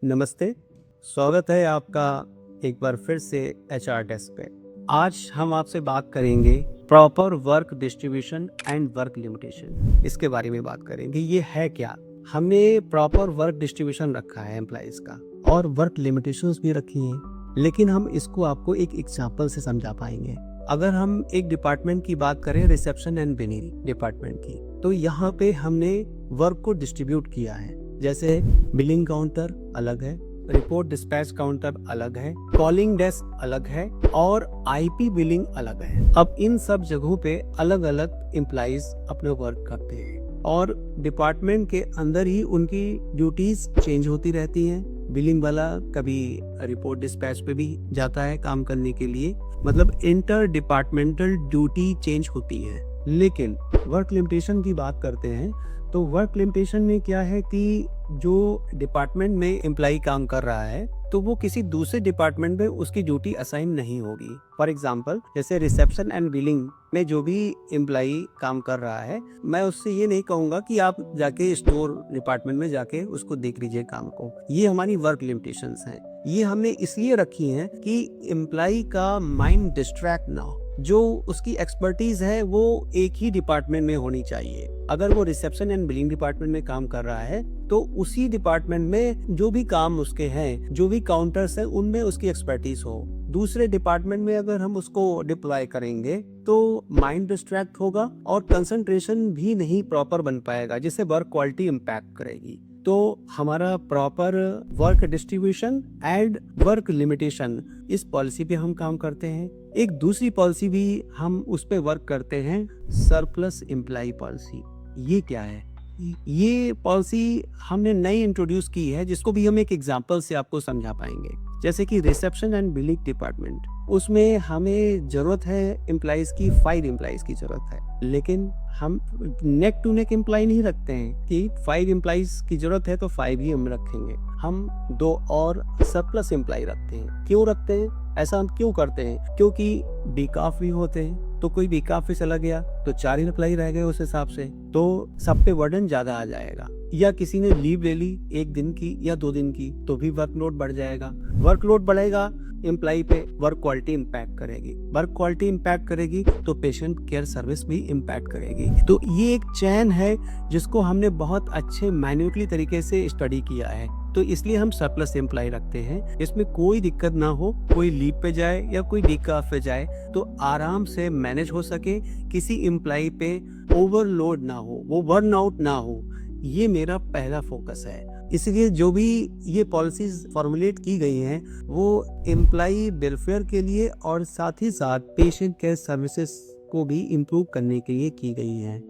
नमस्ते, स्वागत है आपका एक बार फिर से एचआर डेस्क पे। आज हम आपसे बात करेंगे proper work distribution and work limitation. इसके बारे में बात करेंगे। ये है क्या? हमने प्रॉपर वर्क डिस्ट्रीब्यूशन रखा है एम्प्लॉइज का और वर्क लिमिटेशंस भी रखी हैं, लेकिन हम इसको आपको एक एग्जांपल से समझा पाएंगे। अगर हम एक डिपार्टमेंट की बात करें, रिसेप्शन एंड बिलिंग डिपार्टमेंट की, तो यहाँ पे हमने वर्क को डिस्ट्रीब्यूट किया है। जैसे बिलिंग काउंटर अलग है, रिपोर्ट डिस्पैच काउंटर अलग है, कॉलिंग डेस्क अलग है और आईपी बिलिंग अलग है। अब इन सब जगहों पे अलग अलग एम्प्लॉइज अपने वर्क करते हैं और डिपार्टमेंट के अंदर ही उनकी ड्यूटीज चेंज होती रहती हैं। बिलिंग वाला कभी रिपोर्ट डिस्पैच पे भी जाता है काम करने के लिए, मतलब इंटर डिपार्टमेंटल ड्यूटी चेंज होती है। लेकिन वर्क लिमिटेशन की बात करते हैं तो वर्क लिमिटेशन में क्या है कि जो डिपार्टमेंट में एम्प्लॉय काम कर रहा है तो वो किसी दूसरे डिपार्टमेंट में उसकी ड्यूटी असाइन नहीं होगी। फॉर एग्जांपल, जैसे रिसेप्शन एंड बिलिंग में जो भी एम्प्लॉय काम कर रहा है, मैं उससे ये नहीं कहूंगा कि आप जाके स्टोर डिपार्टमेंट में जाके उसको देख लीजिए काम को। ये हमारी वर्क लिमिटेशंस हैं। ये हमने इसलिए रखी हैं कि एम्प्लॉय का माइंड डिस्ट्रैक्ट ना हो। जो उसकी एक्सपर्टीज है वो एक ही डिपार्टमेंट में होनी चाहिए। अगर वो रिसेप्शन एंड बिलिंग डिपार्टमेंट में काम कर रहा है तो उसी डिपार्टमेंट में जो भी काम उसके हैं, जो भी काउंटर्स हैं, उनमें उसकी एक्सपर्टीज हो। दूसरे डिपार्टमेंट में अगर हम उसको डिप्लॉय करेंगे तो माइंड डिस्ट्रैक्ट होगा और कंसंट्रेशन भी नहीं प्रॉपर बन पाएगा, जिससे वर्क क्वालिटी इम्पैक्ट करेगी। तो हमारा proper work distribution and work limitation, इस पॉलिसी पे हम काम करते हैं। एक दूसरी पॉलिसी भी हम उस पे वर्क करते हैं, सरप्लस एम्प्लॉय पॉलिसी। ये क्या है? ये पॉलिसी हमने नई इंट्रोड्यूस की है, जिसको भी हम एक एग्जांपल से आपको समझा पाएंगे। जैसे कि रिसेप्शन एंड बिलिंग डिपार्टमेंट, उसमें हमें जरूरत है एम्प्लॉइज की, 5 एम्प्लॉइज की जरूरत है, लेकिन हम नेक टू नेक एम्प्लॉय नहीं रखते हैं कि 5 एम्प्लॉइज की जरूरत है तो 5 ही हम रखेंगे। हम 2 और सरप्लस एम्प्लॉय रखते हैं। क्यों रखते हैं? ऐसा हम क्यों करते हैं? क्योंकि वीक ऑफ भी होते हैं, तो कोई वीक ऑफ पे चला गया तो 4 ही एम्प्लॉय रह गए, उस हिसाब से तो सब पे बर्डन ज्यादा आ जाएगा। या किसी ने लीव ले ली 1 दिन की या 2 दिन की, तो भी वर्कलोड बढ़ जाएगा। वर्कलोड बढ़ेगा एम्प्लॉय पे, वर्क क्वालिटी इम्पैक्ट करेगी। वर्क क्वालिटी इम्पैक्ट करेगी तो पेशेंट केयर सर्विस भी इम्पैक्ट करेगी। तो ये एक चैन है जिसको हमने बहुत अच्छे मैन्युअली तरीके से स्टडी किया है। तो इसलिए हम सरप्लस एम्प्लॉय रखते हैं। इसमें कोई दिक्कत ना हो, कोई लीव पे जाए या कोई वीक ऑफ पे जाए तो आराम से मैनेज हो सके, किसी एम्प्लॉय पे ओवरलोड ना हो, वो बर्न आउट ना हो। ये मेरा पहला फोकस है। इसलिए जो भी ये पॉलिसीज फॉर्मुलेट की गई हैं वो एम्प्लॉय वेलफेयर के लिए और साथ ही साथ पेशेंट केयर सर्विसेज को भी इम्प्रूव करने के लिए की गई हैं।